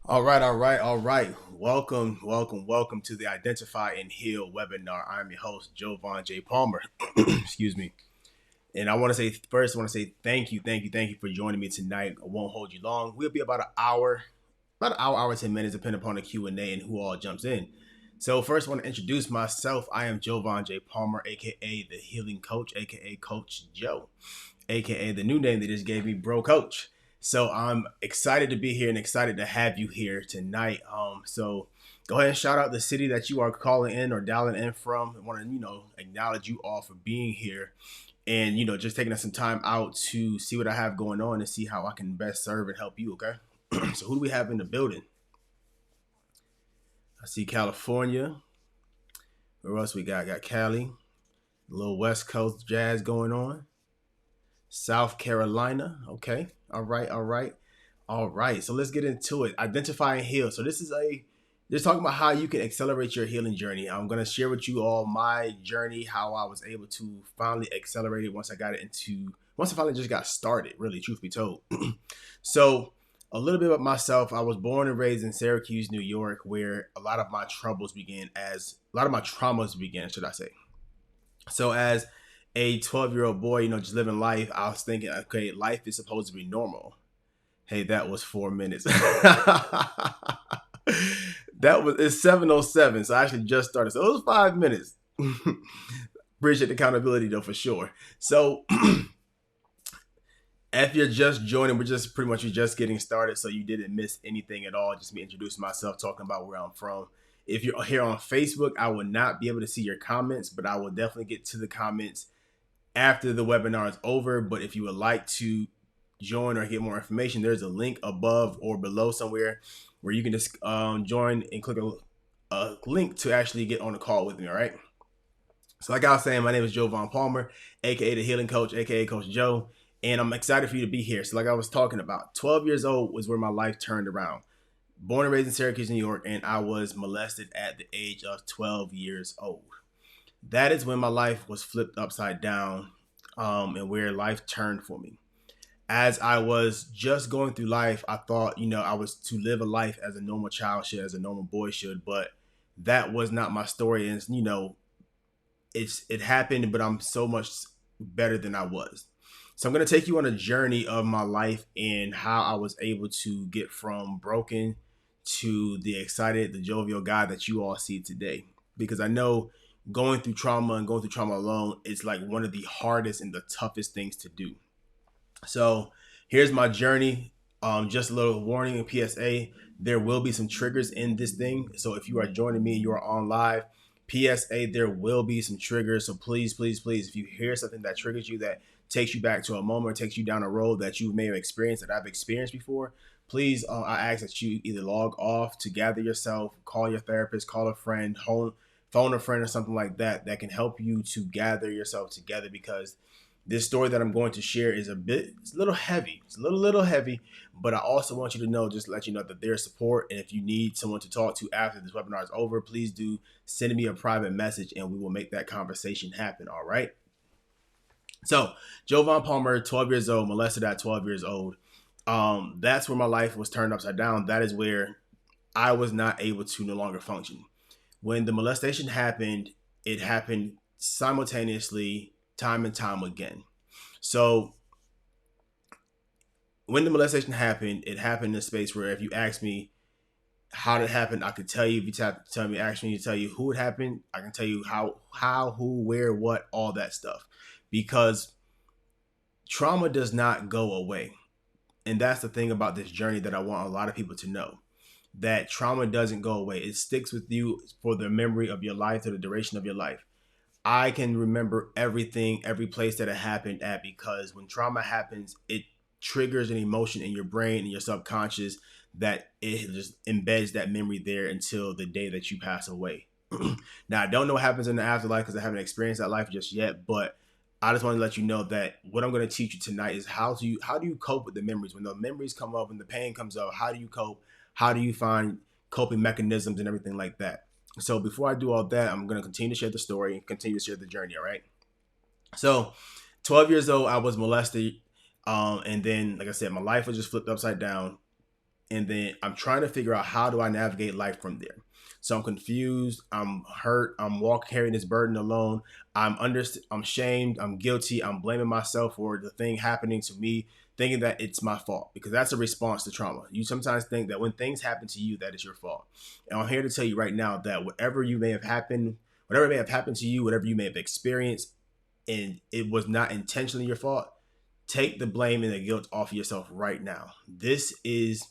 All right. Welcome to the Identify and Heal webinar. I'm your host, Jovan J. Palmer. Excuse me. And I want to say thank you for joining me tonight. I won't hold you long. We'll be about an hour, 10 minutes, depending upon the Q&A and who all jumps in. So first, I want to introduce myself. I am Jovan J. Palmer, aka the Healing Coach, aka Coach Joe, aka the new name they just gave me, Bro Coach. So I'm excited to be here and excited to have you here tonight. So go ahead and shout out the city that you are calling in or dialing in from. I want to, acknowledge you all for being here and, just taking us some time out to see what I have going on and see how I can best serve and help you. Okay. So who do we have in the building? I see California. Where else we got? Got Cali. A little West Coast jazz going on. South Carolina. Okay. All right. So let's get into it. Identify and heal. So just talking about how you can accelerate your healing journey. I'm gonna share with you all my journey, how I was able to finally accelerate it once I finally just got started, really, truth be told. So a little bit about myself. I was born and raised in Syracuse, New York, where a lot of my traumas began, should I say. So as a 12-year-old boy, just living life, I was thinking, okay, life is supposed to be normal. Hey, that was 4 minutes. It's 7:07, so I actually just started. So it was 5 minutes. Appreciate the accountability though, for sure. So if you're just joining, we're just getting started, so you didn't miss anything at all. Just me introducing myself, talking about where I'm from. If you're here on Facebook, I will not be able to see your comments, but I will definitely get to the comments after the webinar is over. But if you would like to join or get more information, there's a link above or below somewhere where you can just join and click a link to actually get on a call with me. All right. So like I was saying, my name is Jovan Palmer, aka the Healing Coach, aka Coach Joe, and I'm excited for you to be here. So like I was talking about, 12 years old was where my life turned around. Born and raised in Syracuse, New York, and I was molested at the age of 12 years old. That is when my life was flipped upside down, and where life turned for me. As I was just going through life, I thought, I was to live a life as a normal child should, as a normal boy should, but that was not my story. And, it happened, but I'm so much better than I was. So I'm going to take you on a journey of my life and how I was able to get from broken to the excited, the jovial guy that you all see today. Because I know going through trauma and going through trauma alone is like one of the hardest and the toughest things to do. So here's my journey. Just a little warning and PSA. There will be some triggers in this thing. So if you are joining me, you are on live. PSA, there will be some triggers. So please, please, please, if you hear something that triggers you, that takes you back to a moment, takes you down a road that you may have experienced, that I've experienced before, please, I ask that you either log off to gather yourself, call your therapist, call a friend, phone a friend or something like that that can help you to gather yourself together, because this story that I'm going to share is it's a little heavy. It's a little heavy, but I also want you to know, just to let you know that there's support. And if you need someone to talk to after this webinar is over, please do send me a private message and we will make that conversation happen. All right. So Jovan Palmer, 12 years old, molested at 12 years old. That's where my life was turned upside down. That is where I was not able to no longer function. When the molestation happened, it happened simultaneously, time and time again. So when the molestation happened, it happened in a space where if you ask me how did it happen, I could tell you. If you ask me to tell you who it happened, I can tell you how, who, where, what, all that stuff. Because trauma does not go away. And that's the thing about this journey that I want a lot of people to know. That trauma doesn't go away. It sticks with you for the memory of your life, for the duration of your life. I can remember everything, every place that it happened at, because when trauma happens, it triggers an emotion in your brain and your subconscious that it just embeds that memory there until the day that you pass away. Now, I don't know what happens in the afterlife because I haven't experienced that life just yet, but I just want to let you know that what I'm going to teach you tonight is how do you cope with the memories when the memories come up and the pain comes up. How do you cope? How do you find coping mechanisms and everything like that? So before I do all that, I'm going to continue to share the story and continue to share the journey. All right. So 12 years old, I was molested. And then, like I said, my life was just flipped upside down. and then I'm trying to figure out how do I navigate life from there. So I'm confused, I'm hurt, I'm carrying this burden alone. I'm shamed, I'm guilty, I'm blaming myself for the thing happening to me, thinking that it's my fault, because that's a response to trauma. You sometimes think that when things happen to you, that it's your fault. And I'm here to tell you right now that whatever may have happened to you, whatever you may have experienced, and it was not intentionally your fault, take the blame and the guilt off of yourself right now. This is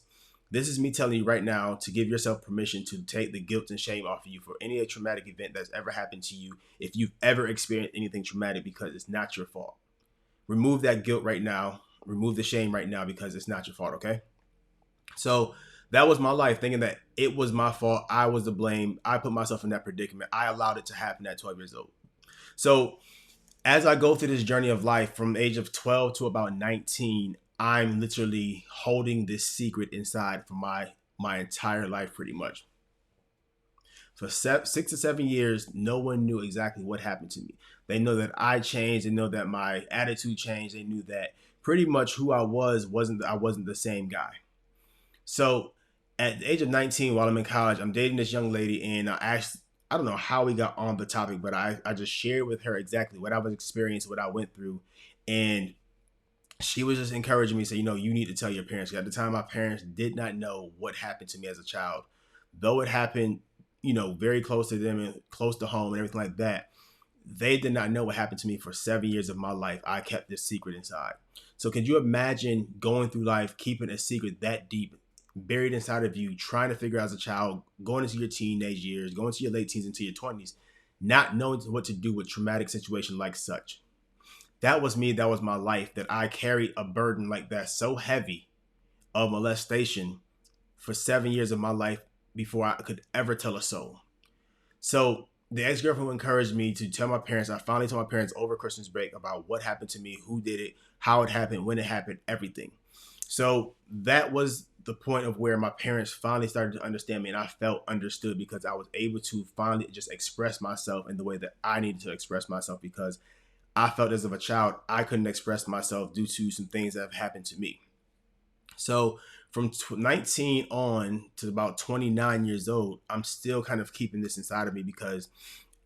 me telling you right now to give yourself permission to take the guilt and shame off of you for any traumatic event that's ever happened to you. If you've ever experienced anything traumatic, because it's not your fault. Remove that guilt right now. Remove the shame right now, because it's not your fault, okay? So that was my life, thinking that it was my fault. I was to blame. I put myself in that predicament. I allowed it to happen at 12 years old. So as I go through this journey of life from the age of 12 to about 19, I'm literally holding this secret inside for my entire life, pretty much. For 6 to 7 years, no one knew exactly what happened to me. They know that I changed. They know that my attitude changed. They knew that pretty much who I wasn't the same guy. So at the age of 19, while I'm in college, I'm dating this young lady, and I don't know how we got on the topic, but I just shared with her exactly what I was experiencing, what I went through. And she was just encouraging me, say, you need to tell your parents. At the time, my parents did not know what happened to me as a child, though it happened, very close to them and close to home and everything like that. They did not know what happened to me for 7 years of my life. I kept this secret inside. So could you imagine going through life, keeping a secret that deep, buried inside of you, trying to figure out as a child, going into your teenage years, going into your late teens, into your 20s, not knowing what to do with traumatic situation like such? That was me. That was my life, that I carried a burden like that, so heavy, of molestation for 7 years of my life before I could ever tell a soul. So the ex-girlfriend encouraged me to tell my parents. I finally told my parents over Christmas break about what happened to me, who did it, how it happened, when it happened, everything. So that was the point of where my parents finally started to understand me, and I felt understood, because I was able to finally just express myself in the way that I needed to express myself, because I felt as of a child I couldn't express myself due to some things that have happened to me. So from 19 on to about 29 years old, I'm still kind of keeping this inside of me, because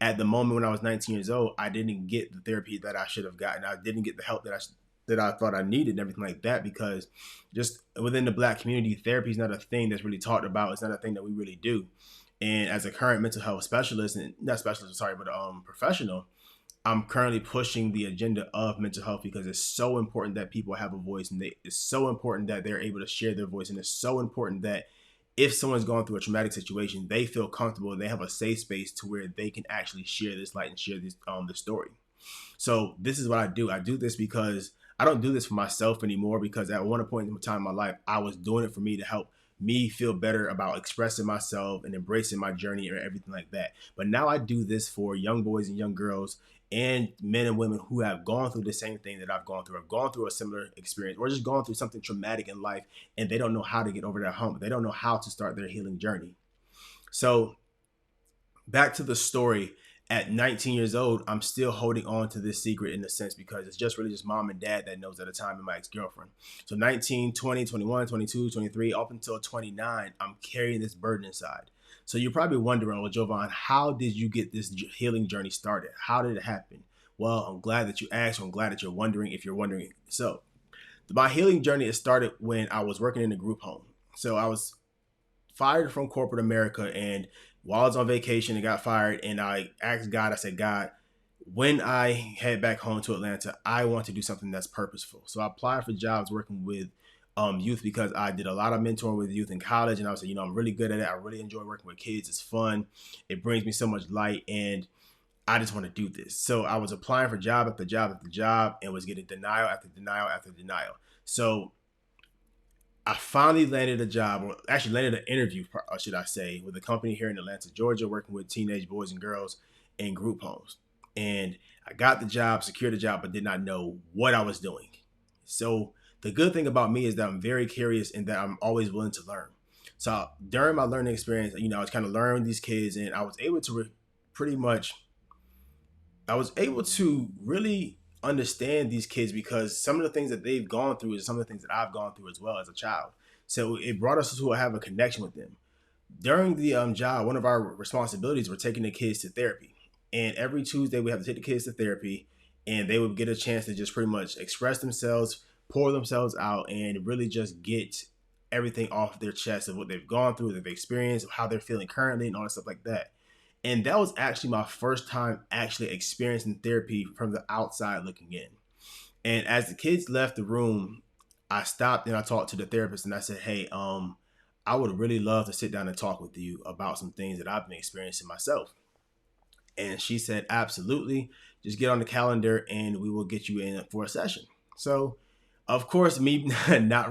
at the moment when I was 19 years old, I didn't get the therapy that I should have gotten. I didn't get the help that I thought I needed and everything like that, because just within the Black community, therapy is not a thing that's really talked about. It's not a thing that we really do. And as a current mental health specialist, and not specialist, sorry, but professional, I'm currently pushing the agenda of mental health, because it's so important that people have a voice, and it's so important that they're able to share their voice, and it's so important that if someone's going through a traumatic situation, they feel comfortable and they have a safe space to where they can actually share this light and share the story. So this is what I do. I do this because I don't do this for myself anymore, because at one point in time in my life, I was doing it for me to help me feel better about expressing myself and embracing my journey and everything like that. But now I do this for young boys and young girls and men and women who have gone through the same thing that I've gone through, have gone through a similar experience, or just gone through something traumatic in life, and they don't know how to get over that hump. They don't know how to start their healing journey. So back to the story. At 19 years old, I'm still holding on to this secret in a sense, because it's just really just mom and dad that knows at the time, and my ex-girlfriend. So 19, 20, 21, 22, 23, up until 29, I'm carrying this burden inside. So you're probably wondering, well, Jovan, how did you get this healing journey started? How did it happen? Well, I'm glad that you asked. I'm glad that you're wondering, if you're wondering. So my healing journey, it started when I was working in a group home. So I was fired from corporate America, and while I was on vacation and got fired, and I asked God, I said, God, when I head back home to Atlanta, I want to do something that's purposeful. So I applied for jobs working with youth, because I did a lot of mentoring with youth in college, and I was like, I'm really good at it. I really enjoy working with kids. It's fun. It brings me so much light, and I just want to do this. So I was applying for job after job after job, and was getting denial after denial after denial. So I finally landed a job, or actually landed an interview, should I say, with a company here in Atlanta, Georgia, working with teenage boys and girls in group homes. And I got the job, secured the job, but did not know what I was doing. So the good thing about me is that I'm very curious, and that I'm always willing to learn. So during my learning experience, I was kind of learning these kids, and I was able to pretty much I was able to really understand these kids, because some of the things that they've gone through is some of the things that I've gone through as well as a child. So it brought us to have a connection with them. During the job, one of our responsibilities were taking the kids to therapy. And every Tuesday we have to take the kids to therapy, and they would get a chance to just pretty much express themselves, pour themselves out, and really just get everything off their chest of what they've gone through, what they've experienced, how they're feeling currently, and all that stuff like that. And that was actually my first time actually experiencing therapy from the outside looking in. And as the kids left the room, I stopped and I talked to the therapist and I said, "Hey, I would really love to sit down and talk with you about some things that I've been experiencing myself." And she said, "Absolutely. Just get on the calendar and we will get you in for a session." So, of course, me not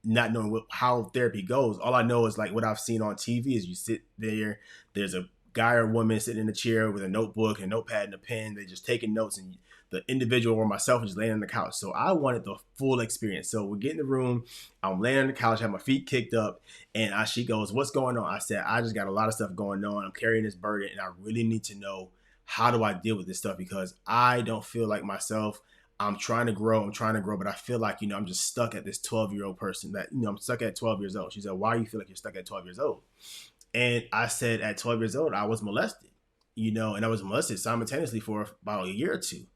knowing how therapy goes, all I know is like what I've seen on TV is you sit there, there's a guy or woman sitting in a chair with a notebook, a notepad, and a pen. They're just taking notes, and the individual or myself is just laying on the couch. So I wanted the full experience. So we get in the room, I'm laying on the couch, I have my feet kicked up, and she goes, "What's going on?" I said, "I just got a lot of stuff going on. I'm carrying this burden, and I really need to know how do I deal with this stuff because I don't feel like myself. I'm trying to grow. But I feel like, I'm just stuck at this 12-year-old person that, I'm stuck at 12 years old." She said, "Why do you feel like you're stuck at 12 years old?" And I said, at 12 years old, I was molested, and I was molested simultaneously for about a year or two.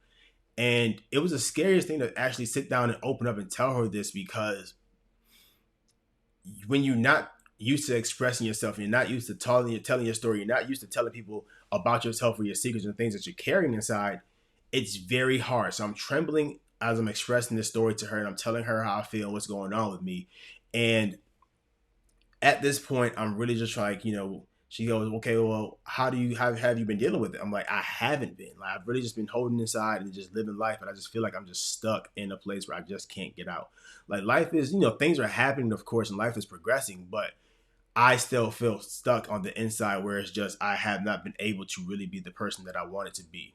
And it was the scariest thing to actually sit down and open up and tell her this, because when you're not used to expressing yourself, you're not used to telling your story, you're not used to telling people about yourself or your secrets and things that you're carrying inside, it's very hard. So I'm trembling as I'm expressing this story to her, and I'm telling her how I feel, what's going on with me. And at this point, I'm really just like, she goes, "Okay, well, how do you have you been dealing with it?" I'm like, "I haven't been. Like, I've really just been holding inside and just living life, and I just feel like I'm just stuck in a place where I just can't get out. Like, life is, things are happening, of course, and life is progressing, but I still feel stuck on the inside where it's just I have not been able to really be the person that I wanted to be."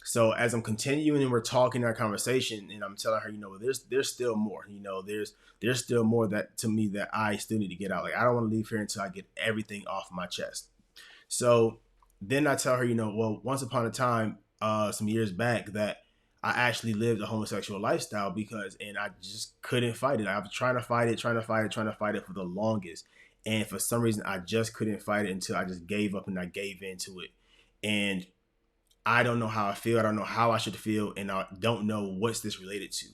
So as I'm continuing and we're talking our conversation, and I'm telling her, there's still more, there's still more that to me that I still need to get out. Like, I don't want to leave here until I get everything off my chest. So then I tell her, well, once upon a time, some years back, that I actually lived a homosexual lifestyle and I just couldn't fight it. I was trying to fight it, trying to fight it for the longest. And for some reason, I just couldn't fight it until I just gave up and I gave into it. And I don't know how I feel. I don't know how I should feel. And I don't know what's this related to.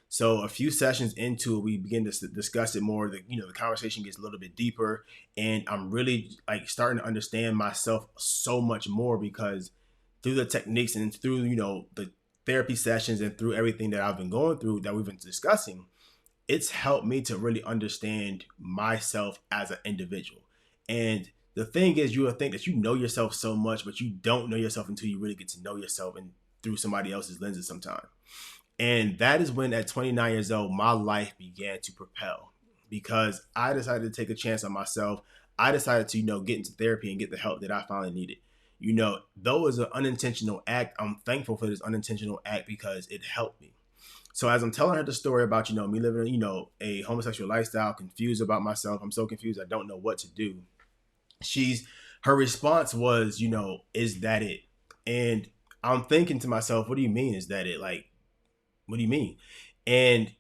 So a few sessions into it, we begin to discuss it more. The conversation gets a little bit deeper, and I'm really like starting to understand myself so much more, because through the techniques and through, the therapy sessions and through everything that I've been going through that we've been discussing, it's helped me to really understand myself as an individual. And the thing is, you will think that you know yourself so much, but you don't know yourself until you really get to know yourself and through somebody else's lenses sometimes. And that is when, at 29 years old, my life began to propel, because I decided to take a chance on myself. I decided to, get into therapy and get the help that I finally needed. Though it's an unintentional act, I'm thankful for this unintentional act because it helped me. So as I'm telling her the story about, me living, a homosexual lifestyle, confused about myself, I'm so confused, I don't know what to do. Her response was, "Is that it?" And I'm thinking to myself, what do you mean, is that it? Like, what do you mean? And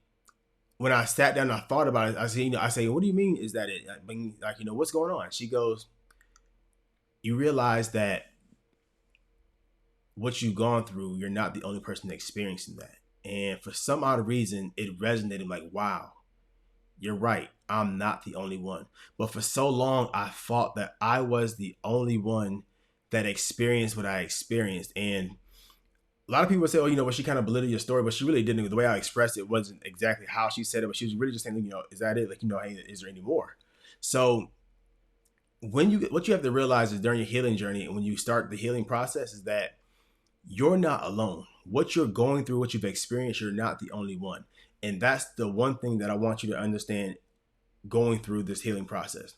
when I sat down and I thought about it, I say, "What do you mean, is that it? I mean, like, what's going on?" She goes, "You realize that what you've gone through, you're not the only person experiencing that." And for some odd reason, it resonated, like, wow, you're right. I'm not the only one. But for so long, I thought that I was the only one that experienced what I experienced. And a lot of people say, "Oh, well, she kind of belittled your story," but she really didn't. The way I expressed it wasn't exactly how she said it, but she was really just saying, "Is that it? Like, hey, is there any more?" So what you have to realize is during your healing journey, and when you start the healing process, is that you're not alone. What you're going through, what you've experienced, you're not the only one. And that's the one thing that I want you to understand going through this healing process.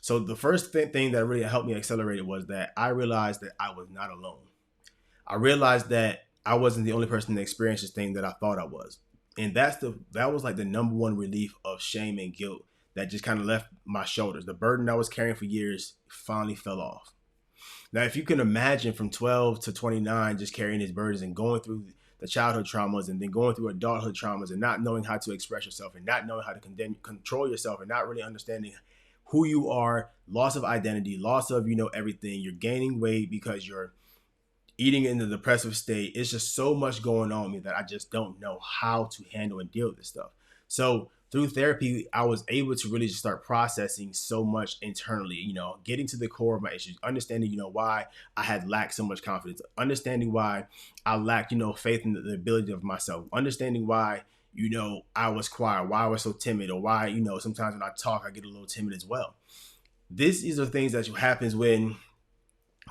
So the first thing that really helped me accelerate it was that I realized that I was not alone. I realized that I wasn't the only person that experienced this thing that I thought I was. And that was like the number one relief of shame and guilt that just kind of left my shoulders. The burden I was carrying for years finally fell off. Now, if you can imagine from 12 to 29, just carrying these burdens and going through the childhood traumas and then going through adulthood traumas and not knowing how to express yourself and not knowing how to control yourself and not really understanding who you are, loss of identity, loss of, everything. You're gaining weight because you're eating in the depressive state. It's just so much going on with me that I just don't know how to handle and deal with this stuff. So through therapy, I was able to really just start processing so much internally, getting to the core of my issues, understanding, why I had lacked so much confidence, understanding why I lacked, faith in the ability of myself, understanding why, I was quiet, why I was so timid, or why, sometimes when I talk, I get a little timid as well. These are things that happens when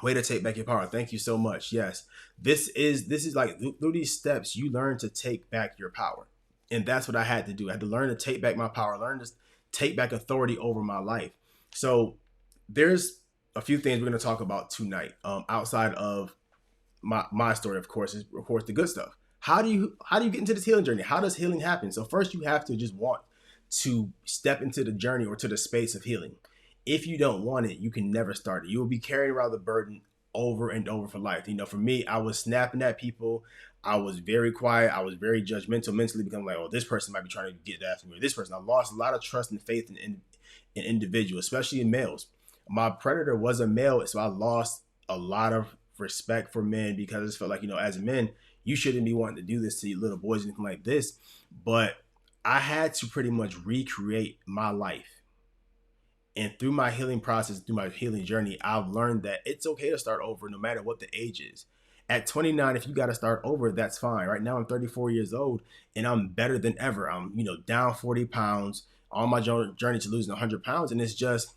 way to take back your power. Thank you so much. Yes. This is like through these steps, you learn to take back your power. And that's what I had to do. I had to learn to take back my power, learn to take back authority over my life. So there's a few things we're going to talk about tonight. Outside of my story, of course, is of course the good stuff. How do you get into this healing journey? How does healing happen? So first you have to just want to step into the journey or to the space of healing. If you don't want it, you can never start it. You will be carrying around the burden over and over for life. For me, I was snapping at people. I was very quiet. I was very judgmental, mentally becoming like, oh, this person might be trying to get that from me. This person, I lost a lot of trust and faith in individuals, especially in males. My predator was a male, so I lost a lot of respect for men because I just felt like, as men, you shouldn't be wanting to do this to little boys, anything like this. But I had to pretty much recreate my life. And through my healing process, through my healing journey, I've learned that it's okay to start over no matter what the age is. At 29, if you got to start over, that's fine. Right now, I'm 34 years old and I'm better than ever. I'm, down 40 pounds on my journey to losing 100 pounds. And it's just,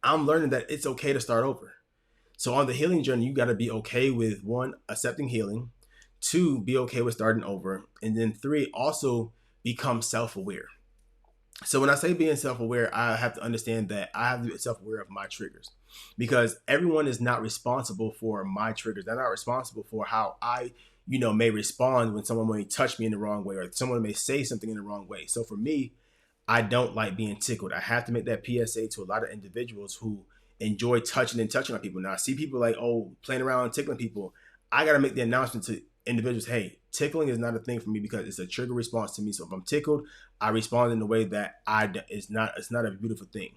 I'm learning that it's okay to start over. So on the healing journey, you got to be okay with one, accepting healing, two, be okay with starting over. And then three, also become self-aware. So when I say being self-aware, I have to understand that I have to be self-aware of my triggers because everyone is not responsible for my triggers. They're not responsible for how I, may respond when someone may touch me in the wrong way or someone may say something in the wrong way. So for me, I don't like being tickled. I have to make that PSA to a lot of individuals who enjoy touching on people. Now I see people like, oh, playing around and tickling people. I got to make the announcement to individuals, hey, tickling is not a thing for me because it's a trigger response to me. So if I'm tickled, I respond in a way that it's not a beautiful thing.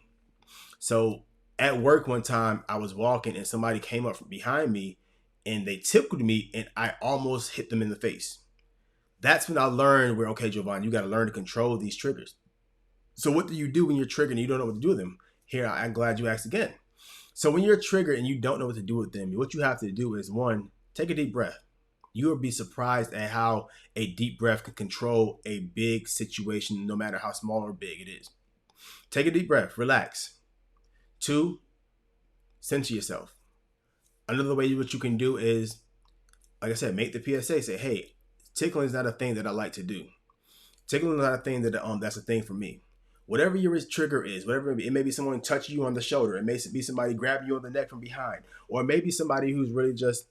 So at work one time, I was walking and somebody came up from behind me and they tickled me and I almost hit them in the face. That's when I learned where, okay, Jovan, you got to learn to control these triggers. So what do you do when you're triggered and you don't know what to do with them? Here, I'm glad you asked again. So when you're triggered and you don't know what to do with them, what you have to do is, one, take a deep breath. You will be surprised at how a deep breath can control a big situation, no matter how small or big it is. Take a deep breath, relax. Two, center yourself. Another way what you can do is, like I said, make the PSA. Say, hey, tickling is not a thing that I like to do. Tickling is not a thing that's a thing for me. Whatever your trigger is, whatever it may be, someone touching you on the shoulder. It may be somebody grabbing you on the neck from behind, or maybe somebody who's really just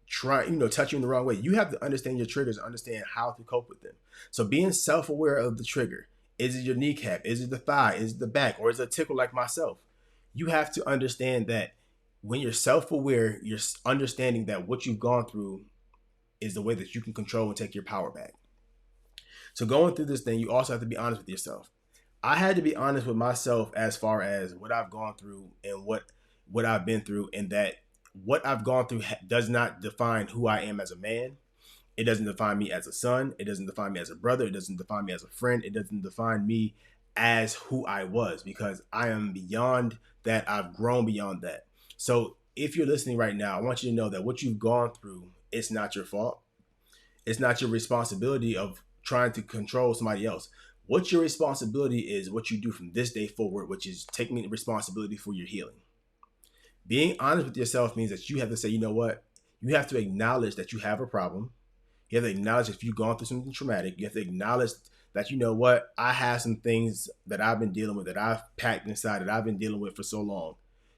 touch you in the wrong way. You have to understand your triggers, understand how to cope with them. So being self-aware of the trigger. Is it your kneecap? Is it the thigh? Is it the back? Or is it a tickle like myself? You have to understand that when you're self-aware, you're understanding that what you've gone through is the way that you can control and take your power back. So going through this thing, you also have to be honest with yourself. I had to be honest with myself as far as what I've gone through and what I've been through, and that what I've gone through does not define who I am as a man. It doesn't define me as a son. It doesn't define me as a brother. It doesn't define me as a friend. It doesn't define me as who I was, because I am beyond that. I've grown beyond that. So if you're listening right now, I want you to know that what you've gone through, it's not your fault. It's not your responsibility of trying to control somebody else. What your responsibility is what you do from this day forward, which is taking responsibility for your healing. Being honest with yourself means that you have to say, you know what? You have to acknowledge that you have a problem. You have to acknowledge if you've gone through something traumatic. You have to acknowledge that, you know what? I have some things that I've been dealing with, that I've packed inside, that I've been dealing with for so long.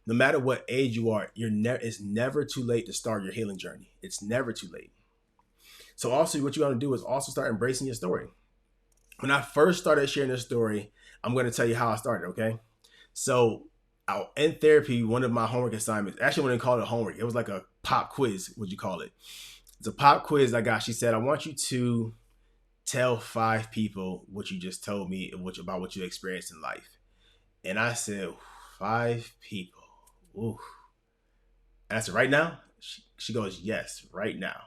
No matter what age you are, it's never too late to start your healing journey. It's never too late. So also what you want to do is also start embracing your story. When I first started sharing this story, I'm going to tell you how I started, okay? So in therapy, one of my homework assignments, actually I wouldn't call it homework. It was like a pop quiz, would you call it? It's a pop quiz I got. She said, I want you to tell 5 people what you just told me about what you experienced in life. And I said, 5 people. Ooh. And I said, right now? She goes, yes, right now.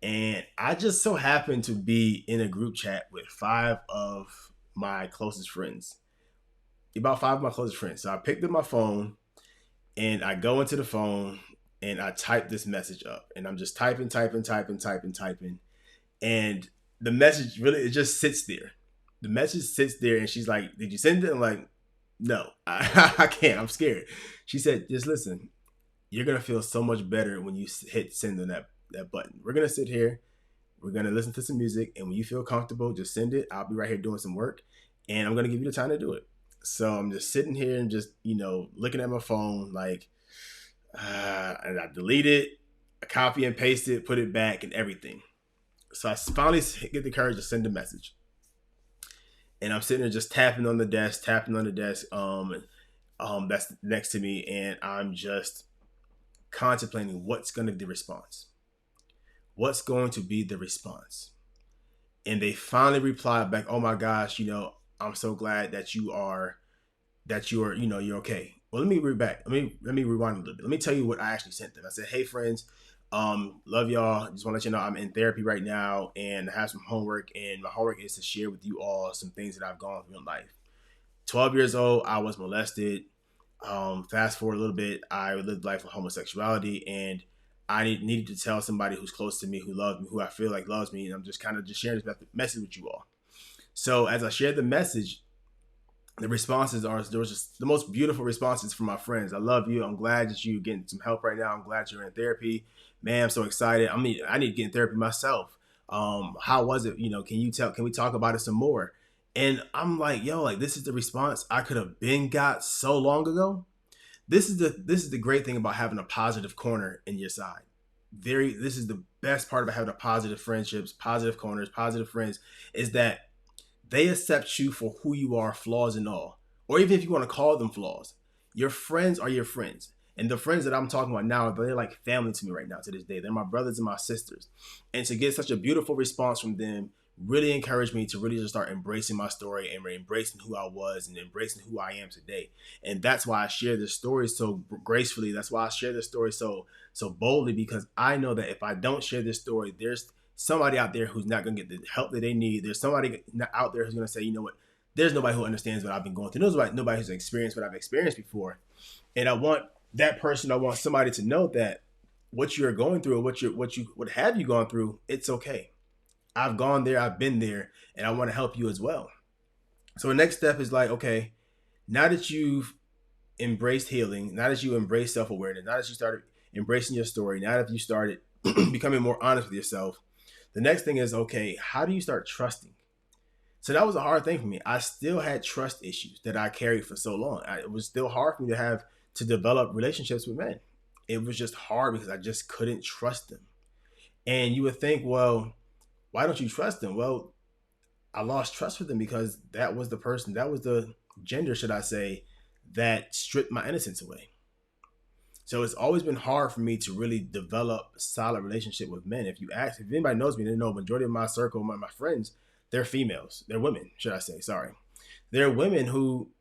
And I just so happened to be in a group chat with 5 of my closest friends. About 5 of my closest friends. So I picked up my phone and I go into the phone and I type this message up. And I'm just typing. And the message really, it just sits there. The message sits there and she's like, did you send it? I'm like, no, I can't. I'm scared. She said, just listen, you're going to feel so much better when you hit send on that button. We're going to sit here. We're going to listen to some music. And when you feel comfortable, just send it. I'll be right here doing some work. And I'm going to give you the time to do it. So I'm just sitting here and just, looking at my phone like, and I delete it, I copy and paste it, put it back and everything. So I finally get the courage to send a message. And I'm sitting there just tapping on the desk, that's next to me. And I'm just contemplating what's going to be the response. What's going to be the response? And they finally replied back, oh my gosh, I'm so glad that you're okay. Well, let me read back. Let me rewind a little bit. Let me tell you what I actually sent them. I said, hey friends, love y'all. Just want to let you know I'm in therapy right now and I have some homework, and my homework is to share with you all some things that I've gone through in life. 12 years old, I was molested. Fast forward a little bit, I lived life of homosexuality, and I needed to tell somebody who's close to me, who loves me, who I feel like loves me, and I'm just kind of just sharing this message with you all. So as I shared the message, the responses there was just the most beautiful responses from my friends. I love you. I'm glad that you're getting some help right now. I'm glad you're in therapy. Man, I'm so excited. I mean, I need to get in therapy myself. How was it? Can we talk about it some more? And I'm like, yo, like this is the response I could have been got so long ago. This is the great thing about having a positive corner in your side. This is the best part about having a positive friendships, positive corners, positive friends, is that they accept you for who you are, flaws and all. Or even if you want to call them flaws, your friends are your friends. And the friends that I'm talking about now, they're like family to me right now to this day. They're my brothers and my sisters. And to get such a beautiful response from them really encouraged me to really just start embracing my story and embracing who I was and embracing who I am today. And that's why I share this story so gracefully. That's why I share this story so boldly, because I know that if I don't share this story, there's somebody out there who's not going to get the help that they need. There's somebody out there who's going to say, you know what, there's nobody who understands what I've been going through. There's nobody who's experienced what I've experienced before. And I want somebody to know that what you're going through, or what have you gone through, it's okay. I've gone there, I've been there, and I want to help you as well. So the next step is like, okay, now that you've embraced healing, now that you embraced self-awareness, now that you started embracing your story, now that you started becoming more honest with yourself, the next thing is, okay, how do you start trusting? So that was a hard thing for me. I still had trust issues that I carried for so long. It was still hard for me to develop relationships with men. It was just hard because I just couldn't trust them. And you would think, well, why don't you trust them? Well, I lost trust with them because that was the gender, should I say, that stripped my innocence away. So it's always been hard for me to really develop a solid relationship with men. If anybody knows me, they know majority of my circle, my friends, they're females. They're women, should I say? Sorry, they're women who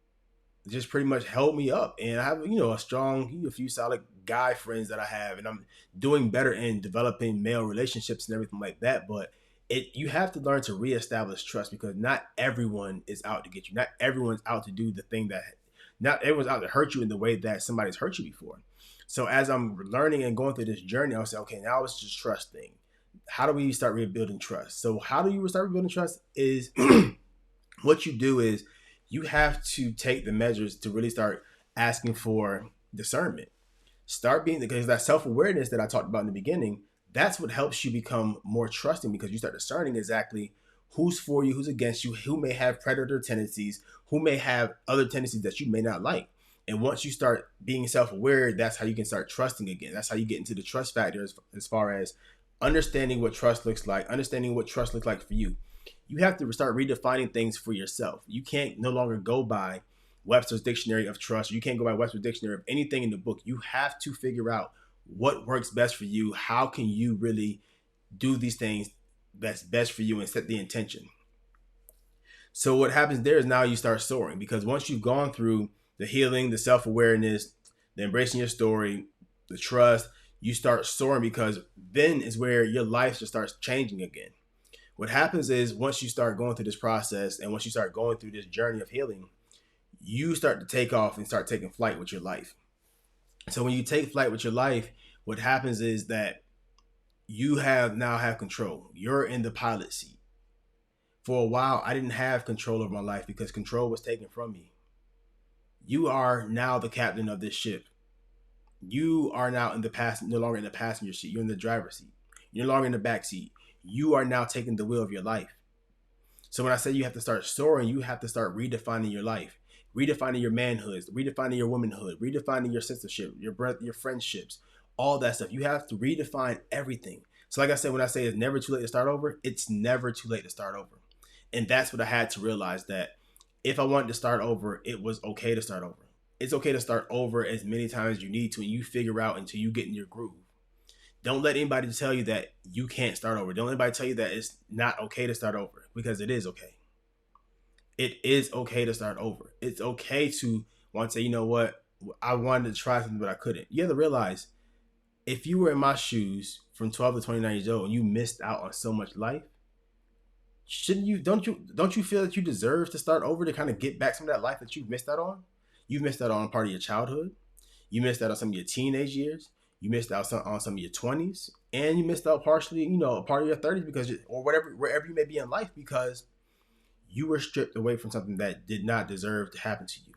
just pretty much held me up. And I have, a few solid guy friends that I have, and I'm doing better in developing male relationships and everything like that. But you have to learn to reestablish trust, because not everyone is out to get you. Not everyone's out to do the thing not everyone's out to hurt you in the way that somebody's hurt you before. So as I'm learning and going through this journey, I'll say, okay, now it's just trusting. How do we start rebuilding trust? So how do you start rebuilding trust is what you do is you have to take the measures to really start asking for discernment. Start being, because that self-awareness that I talked about in the beginning, that's what helps you become more trusting, because you start discerning exactly who's for you, who's against you, who may have predator tendencies, who may have other tendencies that you may not like. And once you start being self-aware, that's how you can start trusting again. That's how you get into the trust factor, as far as understanding what trust looks like, understanding what trust looks like for you. You have to start redefining things for yourself. You can't no longer go by Webster's Dictionary of Trust. You can't go by Webster's Dictionary of anything in the book. You have to figure out what works best for you. How can you really do these things that's best for you and set the intention. So what happens there is now you start soaring, because once you've gone through the healing, the self awareness, the embracing your story, the trust, you start soaring, because then is where your life just starts changing again. What happens is once you start going through this process and once you start going through this journey of healing, you start to take off and start taking flight with your life. So when you take flight with your life, what happens is that you have now have control. You're in the pilot seat. For a while, I didn't have control of my life because control was taken from me. You are now the captain of this ship. You are now in the no longer in the passenger seat. You're in the driver's seat. You're no longer in the back seat. You are now taking the wheel of your life. So when I say you have to start soaring, you have to start redefining your life, redefining your manhood, redefining your womanhood, redefining your sistership, your breath, your friendships, all that stuff. You have to redefine everything. So like I said, when I say it's never too late to start over, it's never too late to start over. And that's what I had to realize, that if I wanted to start over, it was okay to start over. It's okay to start over as many times as you need to, and you figure out until you get in your groove. Don't let anybody tell you that you can't start over. Don't let anybody tell you that it's not okay to start over, because it is okay. It is okay to start over. It's okay to want to say, you know what, I wanted to try something, but I couldn't. You have to realize, if you were in my shoes from 12 to 29 years old and you missed out on so much life, shouldn't you, don't you feel that you deserve to start over, to kind of get back some of that life that you've missed out on? You've missed out on part of your childhood. You missed out on some of your teenage years. You missed out on some of your 20s, and you missed out partially, a part of your 30s, because, or whatever, wherever you may be in life, because you were stripped away from something that did not deserve to happen to you.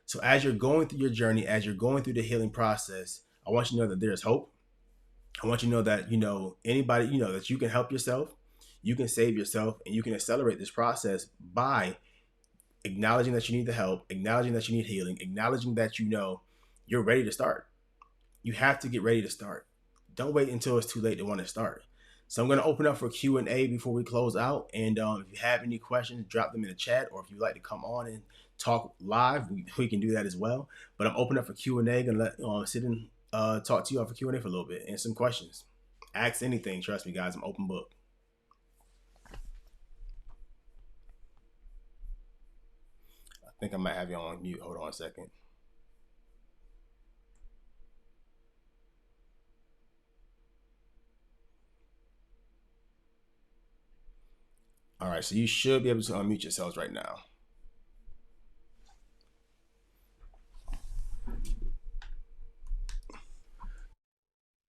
So as you're going through your journey, as you're going through the healing process, I want you to know that there's hope. I want you to know that, anybody, that you can help yourself, you can save yourself, and you can accelerate this process by acknowledging that you need the help, acknowledging that you need healing, acknowledging that you're ready to start. You have to get ready to start. Don't wait until it's too late to want to start. So I'm going to open up for Q&A before we close out. And if you have any questions, drop them in the chat. Or if you'd like to come on and talk live, we can do that as well. But I'm opening up for Q&A. Going to let sit and talk to you all for Q&A for a little bit and some questions. Ask anything. Trust me, guys. I'm open book. I think I might have you on mute. Hold on a second. All right. So you should be able to unmute yourselves right now.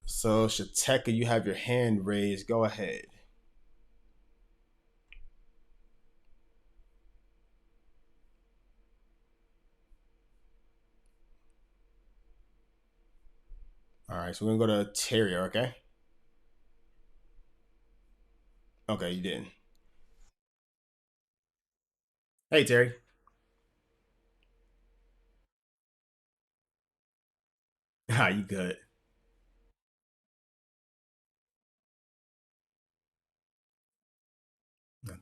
So Shateka, you have your hand raised. Go ahead. All right, so we're gonna go to Terry, okay? Okay, you didn't. Hey, Terry. Ah, you good.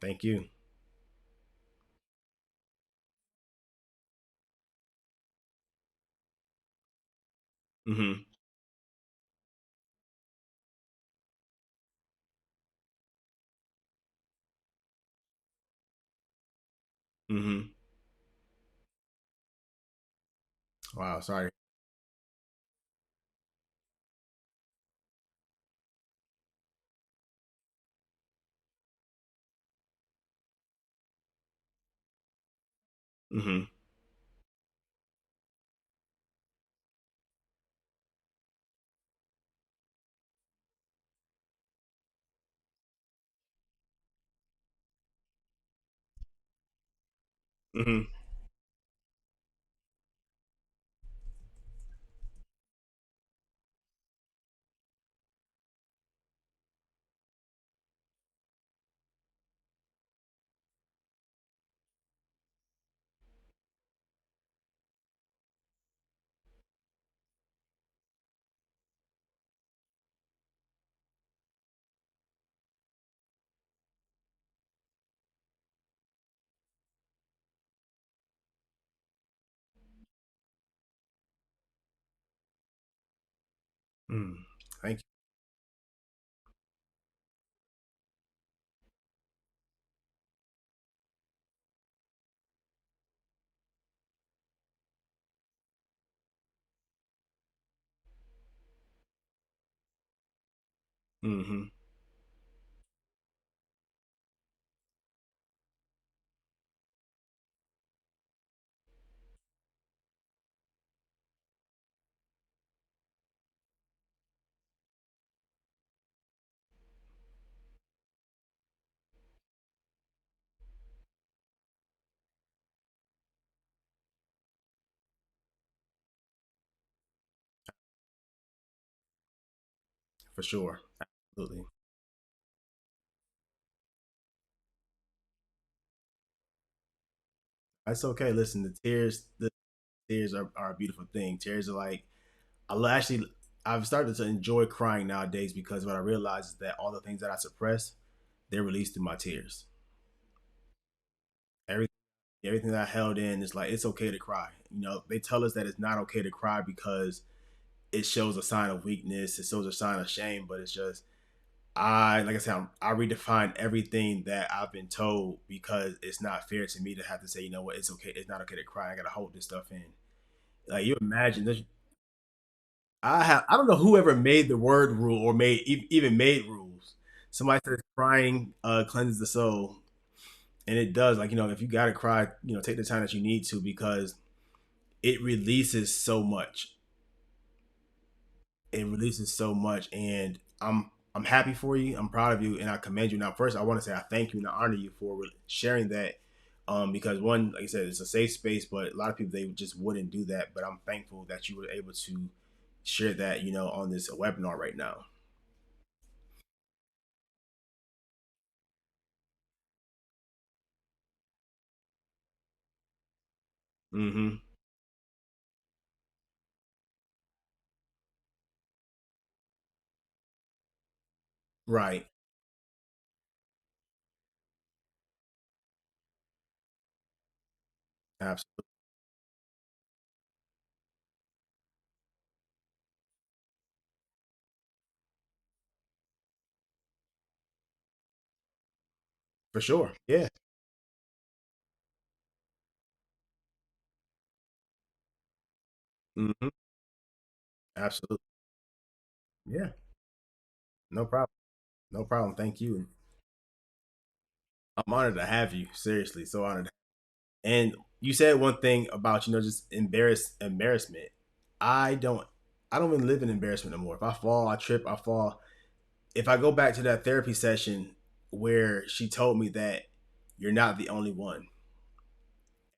Thank you. Mm-hmm. Mm-hmm. Wow, sorry. Mm-hmm. Mm-hmm. Mm. Thank you. Mm-hmm. For sure. Absolutely. That's okay. Listen, the tears are a beautiful thing. Tears are like actually I've started to enjoy crying nowadays because what I realize is that all the things that I suppress, they're released through my tears. Everything everything that I held in is like it's okay to cry. You know, they tell us that it's not okay to cry because it shows a sign of weakness, it shows a sign of shame, but it's just I like I said, I redefine everything that I've been told because it's not fair to me to have to say, you know what, it's okay, it's not okay to cry. I gotta hold this stuff in. Like you imagine this, I don't know whoever made the word rule or even made rules. Somebody says crying cleanses the soul, and it does. Like you know, if you gotta cry, you know, take the time that you need to because it releases so much. It releases so much, and I'm happy for you. I'm proud of you, and I commend you. Now, first, I want to say I thank you and I honor you for sharing that. Because one, like I said, it's a safe space, but a lot of people they just wouldn't do that. But I'm thankful that you were able to share that, you know, on this webinar right now. Mm-hmm. Right. Absolutely. For sure. Yeah. Mm-hmm. Absolutely. Yeah. No problem. No problem. Thank you. I'm honored to have you. Seriously, so honored. And you said one thing about, you know, just embarrassment. I don't I don't even live in embarrassment no more. If I fall, I trip, I fall. If I go back to that therapy session where she told me that you're not the only one.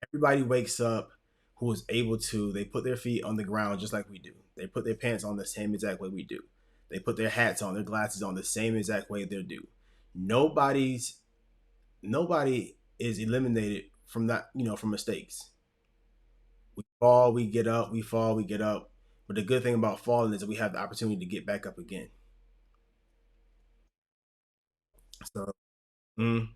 Everybody wakes up who is able to, they put their feet on the ground just like we do. They put their pants on the same exact way we do. They put their hats on, their glasses on the same exact way they do. Nobody's nobody is eliminated from that, you know, from mistakes. We fall, we get up, we fall, we get up. But the good thing about falling is that we have the opportunity to get back up again. So, mm,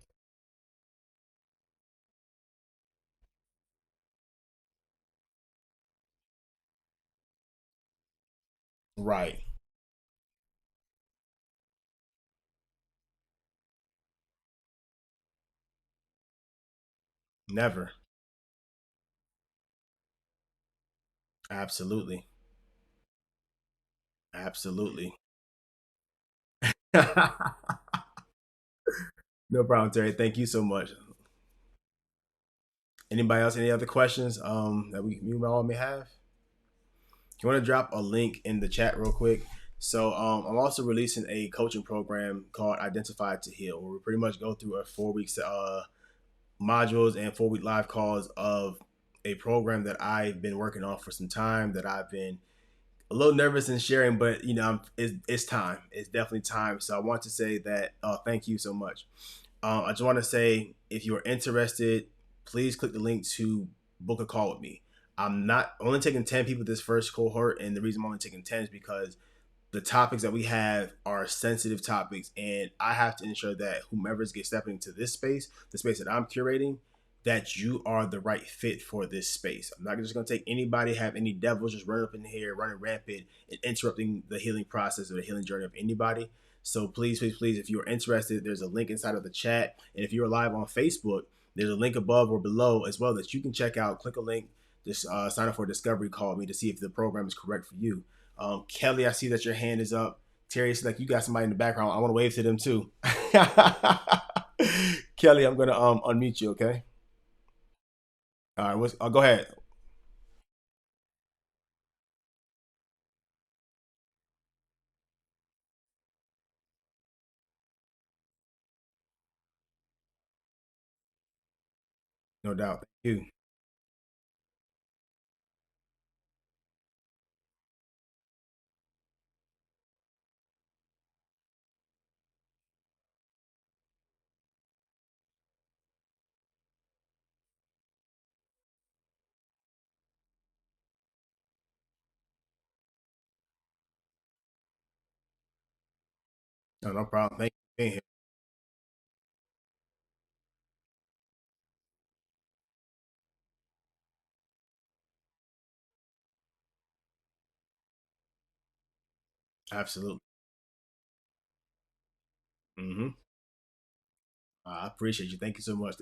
right. Never. Absolutely. Absolutely. No problem, Terry. Thank you so much. Anybody else? Any other questions that we all may have? You want to drop a link in the chat real quick? So I'm also releasing a coaching program called Identify to Heal, where we pretty much go through a 4 weeks modules and 4 week live calls of a program that I've been working on for some time that I've been a little nervous in sharing, but you know, it's time. It's definitely time. So I want to say that thank you so much. I just want to say if you are interested, please click the link to book a call with me. I'm not only taking 10 people this first cohort, and the reason I'm only taking 10 is because the topics that we have are sensitive topics, and I have to ensure that whomever's get stepping into this space, the space that I'm curating, that you are the right fit for this space. I'm not just going to take anybody, have any devils just running up in here, running rampant, and interrupting the healing process or the healing journey of anybody. So please, please, please, if you're interested, there's a link inside of the chat, and if you're live on Facebook, there's a link above or below as well that you can check out. Click a link, just sign up for a discovery call with me to see if the program is correct for you. Kelly, I see that your hand is up. Terry, it's like you got somebody in the background. I want to wave to them too. Kelly, I'm gonna unmute you. Okay. All right. Go ahead. No doubt. Thank you. No, no problem. Thank you for being here. Absolutely. Mm-hmm. I appreciate you. Thank you so much.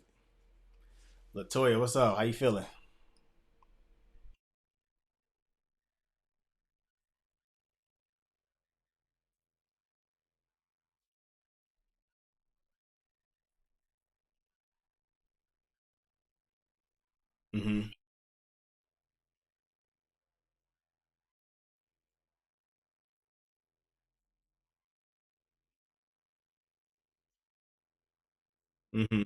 Latoya, what's up? How you feeling? Mm-hmm. Mm-hmm.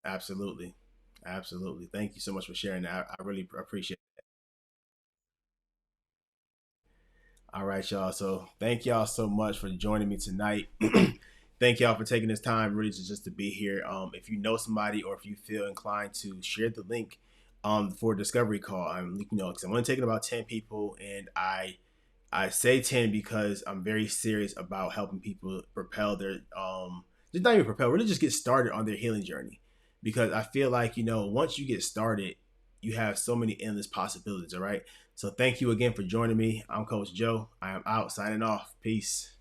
Absolutely. Absolutely. Thank you so much for sharing that. I really appreciate it. All right, y'all. So thank y'all so much for joining me tonight. Thank y'all for taking this time really just to be here. If you know somebody or if you feel inclined to share the link for a discovery call, because I'm only taking about 10 people, and I say 10 because I'm very serious about helping people propel their just not even propel, really just get started on their healing journey. Because I feel like, once you get started, you have so many endless possibilities, all right? So thank you again for joining me. I'm Coach Joe. I am out signing off. Peace.